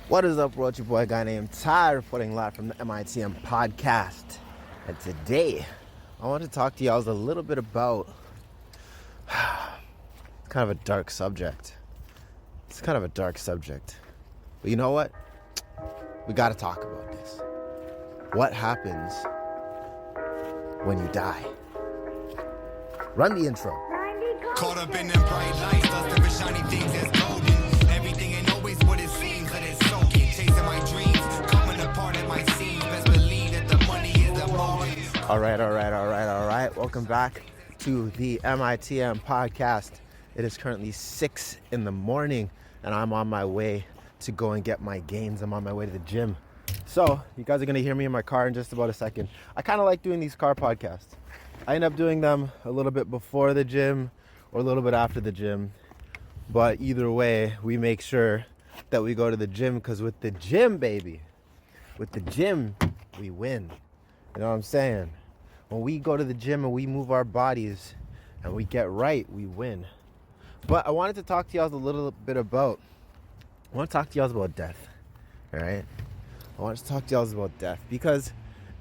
What is up, world? Your boy, a guy named Ty, reporting live from the MITM podcast. And today, I want to talk to y'all a little bit about kind of a dark subject. It's kind of a dark subject. But you know what? We got to talk about this. What happens when you die? Run the intro. Caught up in them bright lights, dust of shiny things that's golden. Everything ain't always what it seems, that it's soaking. Chasing my dreams, coming apart at my seams. Best believe that the money is the motive. All right. Welcome back to the MITM podcast. It is currently 6 in the morning, and I'm on my way to go and get my gains. I'm on my way to the gym. So you guys are going to hear me in my car in just about a second. I kind of like doing these car podcasts. I end up doing them a little bit before the gym or a little bit after the gym. But either way, we make sure that we go to the gym, because with the gym, baby, with the gym, we win. You know what I'm saying? When we go to the gym and we move our bodies and we get right, we win. But I wanted to talk to y'all a little bit about, death, all right? I want to talk to y'all about death because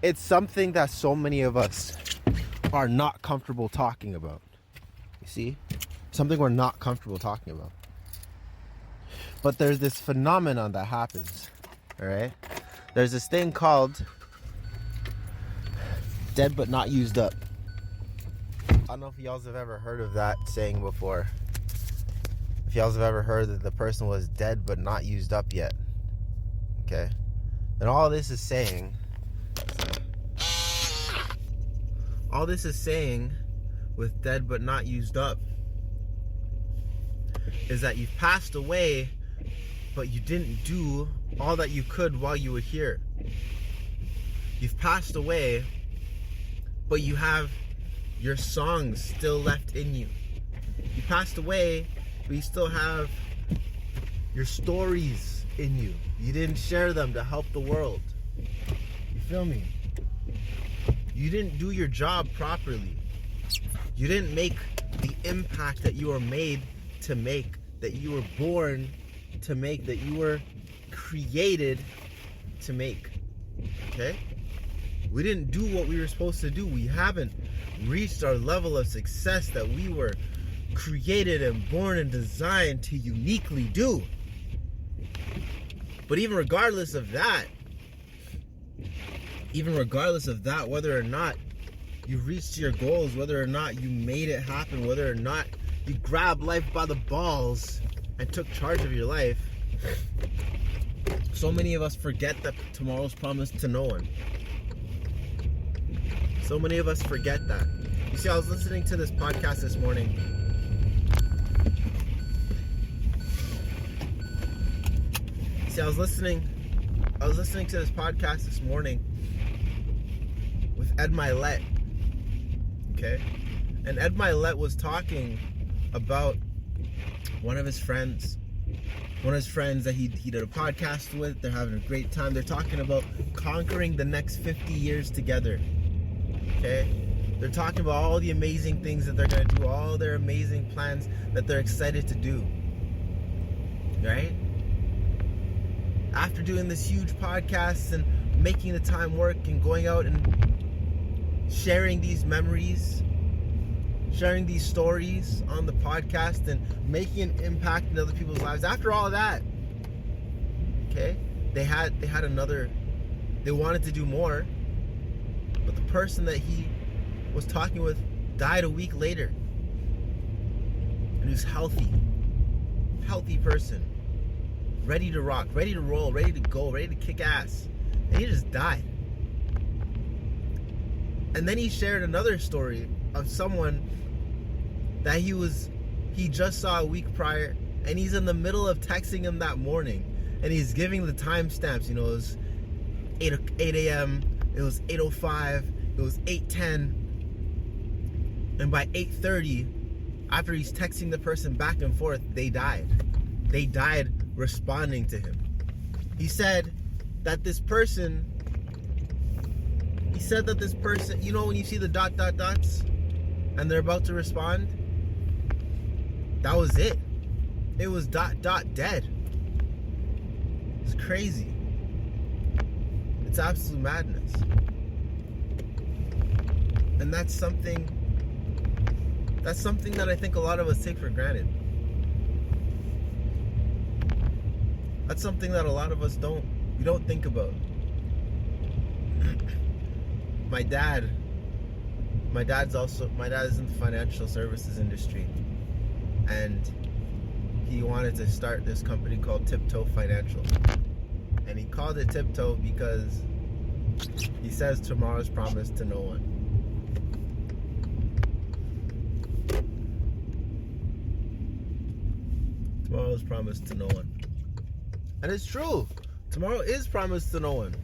it's something that so many of us are not comfortable talking about. You see? Something we're not comfortable talking about. But there's this phenomenon that happens, all right? There's this thing called dead but not used up. I don't know if y'all have ever heard of that saying before. If y'all have ever heard that the person was dead but not used up yet. Okay? And all this is saying with dead but not used up is that you've passed away, but you didn't do all that you could while you were here. You've passed away, but you have your songs still left in you. You passed away, but you still have your stories in you. You didn't share them to help the world. You feel me? You didn't do your job properly. You didn't make the impact that you were made to make, that you were born to make, that you were created to make. Okay? We didn't do what we were supposed to do. We haven't reached our level of success that we were created and born and designed to uniquely do. But even regardless of that, whether or not you reached your goals, whether or not you made it happen, whether or not you grabbed life by the balls and took charge of your life, so many of us forget that tomorrow's promised to no one. So many of us forget that. You see, I was listening to this podcast this morning. I was listening to this podcast this morning with Ed Milet. Okay? And Ed Milet was talking about one of his friends that he did a podcast with. They're having a great time. They're talking about conquering the next 50 years together. Okay? They're talking about all the amazing things that they're going to do, all their amazing plans that they're excited to do. Right? After doing this huge podcast and making the time work and going out and sharing these memories, sharing these stories on the podcast and making an impact in other people's lives, after all of that, okay, they wanted to do more, but the person that he was talking with died a week later. And he was healthy person. Ready to rock, ready to roll, ready to go, ready to kick ass. And he just died. And then he shared another story of someone that he just saw a week prior, and he's in the middle of texting him that morning, and he's giving the timestamps. You know, it was 8 a.m., it was 8:05, it was 8:10, and by 8:30, after he's texting the person back and forth, they died. They died responding to him. He said that this person, you know, when you see the ... dots and they're about to respond, that was it. It was ... dead. is crazy. It's absolute madness. And that's something that I think a lot of us take for granted. That's something that a lot of us don't think about. My dad is in the financial services industry, and he wanted to start this company called Tiptoe Financial. And he called it Tiptoe because he says tomorrow's promised to no one. Tomorrow is promised to no one. And it's true. Tomorrow is promised to no one.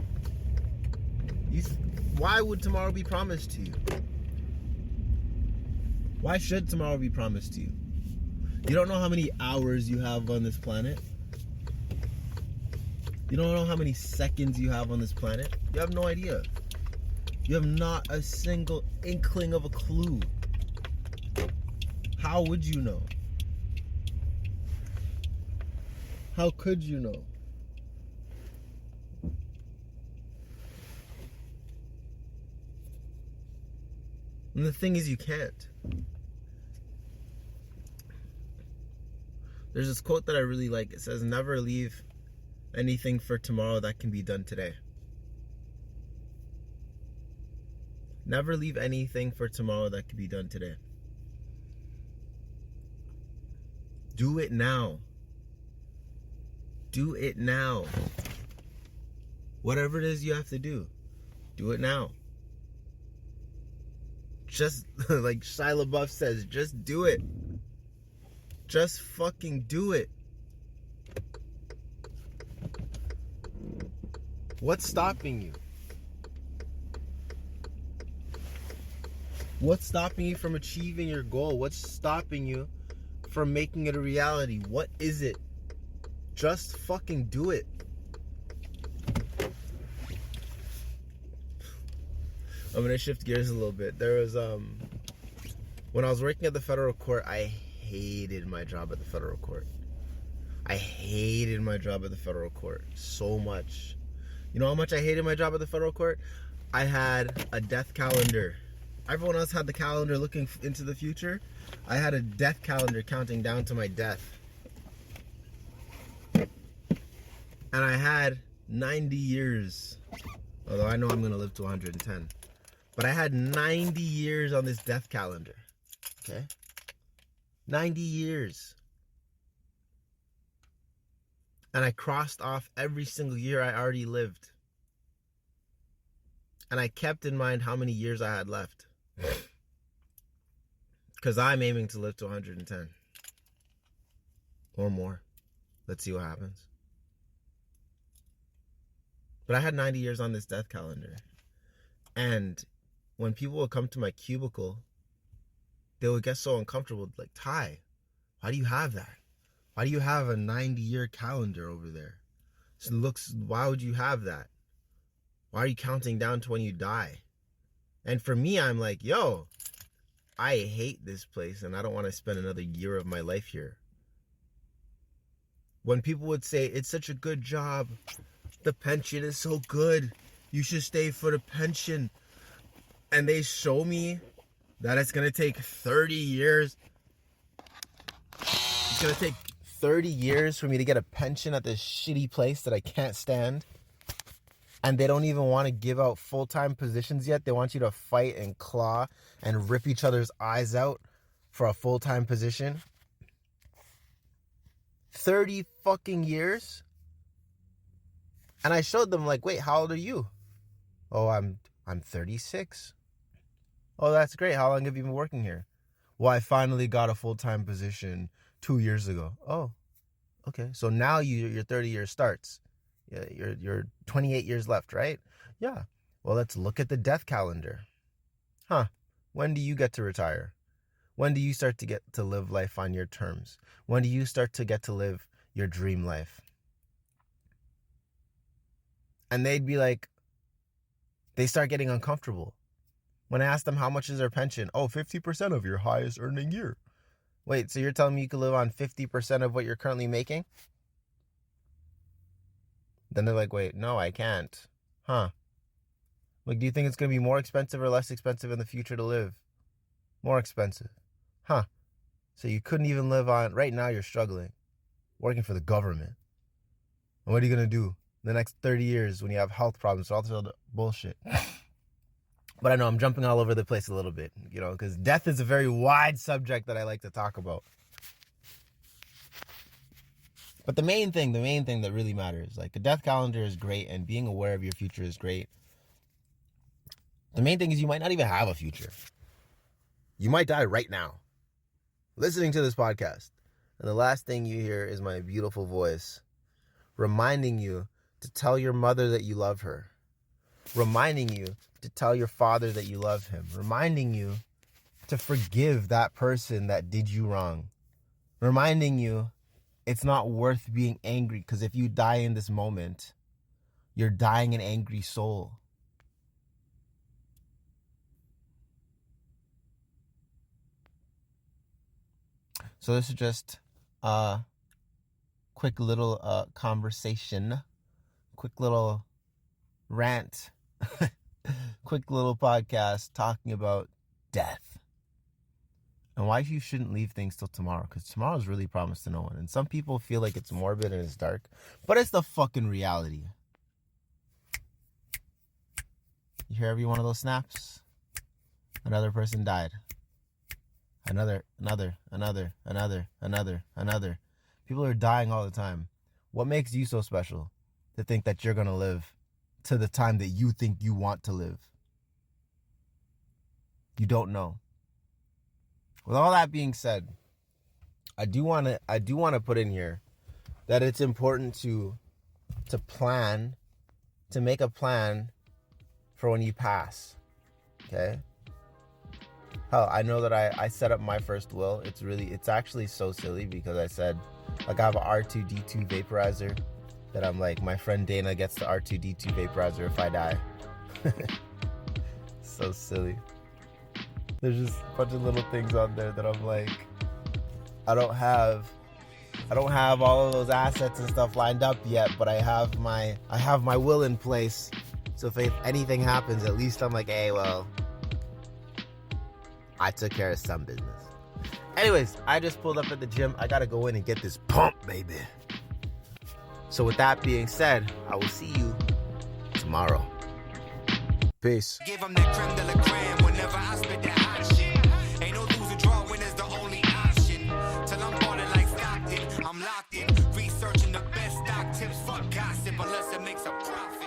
Why would tomorrow be promised to you? Why should tomorrow be promised to you? You don't know how many hours you have on this planet. You don't know how many seconds you have on this planet. You have no idea. You have not a single inkling of a clue. How would you know? How could you know? And the thing is, you can't. There's this quote that I really like. It says, never leave anything for tomorrow that can be done today. Never leave anything for tomorrow that can be done today. Do it now. Do it now. Whatever it is you have to do, do it now. Just like Shia LaBeouf says, just do it. Just fucking do it. What's stopping you? What's stopping you from achieving your goal? What's stopping you from making it a reality? What is it? Just fucking do it. I'm gonna shift gears a little bit. There was when I was working at the federal court, I hated my job at the federal court. I hated my job at the federal court so much. You know how much I hated my job at the federal court? I had a death calendar. Everyone else had the calendar looking into the future. I had a death calendar counting down to my death. And I had 90 years. Although I know I'm gonna live to 110. But I had 90 years on this death calendar. Okay? 90 years. And I crossed off every single year I already lived. And I kept in mind how many years I had left. Because I'm aiming to live to 110. Or more. Let's see what happens. But I had 90 years on this death calendar. And when people would come to my cubicle, they would get so uncomfortable. Like, Ty, why do you have that? Why do you have a 90-year calendar over there? So why would you have that? Why are you counting down to when you die? And for me, I'm like, yo, I hate this place and I don't want to spend another year of my life here. When people would say, it's such a good job, the pension is so good, you should stay for the pension. And they show me that it's going to take 30 years. It's going to take 30 years for me to get a pension at this shitty place that I can't stand. And they don't even want to give out full-time positions yet. They want you to fight and claw and rip each other's eyes out for a full-time position. 30 fucking years? And I showed them, like, wait, how old are you? Oh, I'm 36. Oh, that's great. How long have you been working here? Well, I finally got a full-time position 2 years ago. Oh, okay. So now your 30 years starts. Yeah, you're 28 years left, right? Yeah. Well, let's look at the death calendar. Huh. When do you get to retire? When do you start to get to live life on your terms? When do you start to get to live your dream life? And they'd be like, they start getting uncomfortable. When I ask them how much is their pension, oh, 50% of your highest earning year. Wait, so you're telling me you could live on 50% of what you're currently making? Then they're like, wait, no, I can't. Huh. Like, do you think it's going to be more expensive or less expensive in the future to live? More expensive. Huh. So you couldn't even live on, right now you're struggling, working for the government. And what are you going to do the next 30 years when you have health problems, all this other bullshit? But I know I'm jumping all over the place a little bit, because death is a very wide subject that I like to talk about. But the main thing that really matters, like, the death calendar is great and being aware of your future is great. The main thing is you might not even have a future. You might die right now, listening to this podcast. And the last thing you hear is my beautiful voice reminding you to tell your mother that you love her. Reminding you to tell your father that you love him. Reminding you to forgive that person that did you wrong. Reminding you it's not worth being angry, because if you die in this moment, you're dying an angry soul. So this is just a quick little conversation, quick little rant, quick little podcast talking about death and why you shouldn't leave things till tomorrow, because tomorrow is really promised to no one. And some people feel like it's morbid and it's dark, but it's the fucking reality. You hear every one of those snaps? Another person died. Another. People are dying all the time. What makes you so special to think that you're going to live to the time that you think you want to live? You don't know. With all that being said, I do want to put in here that it's important to plan, to make a plan for when you pass. Okay? Hell, I know that I set up my first will. It's actually so silly, because I said, like, I have an R2-D2 vaporizer that I'm like, my friend Dana gets the R2-D2 vaporizer if I die. So silly. There's just a bunch of little things on there that I'm like, I don't have all of those assets and stuff lined up yet, but I have my will in place. So if anything happens, at least I'm like, hey, well, I took care of some business. Anyways, I just pulled up at the gym. I gotta go in and get this pump, baby. So with that being said, I will see you tomorrow. Peace. Give them that creme de la creme whenever I spit that hot shit. Ain't no lose or draw when it's the only option. Till I'm balling like Stockton, I'm locked in. Researching the best stock tips, fuck gossip unless it makes a profit.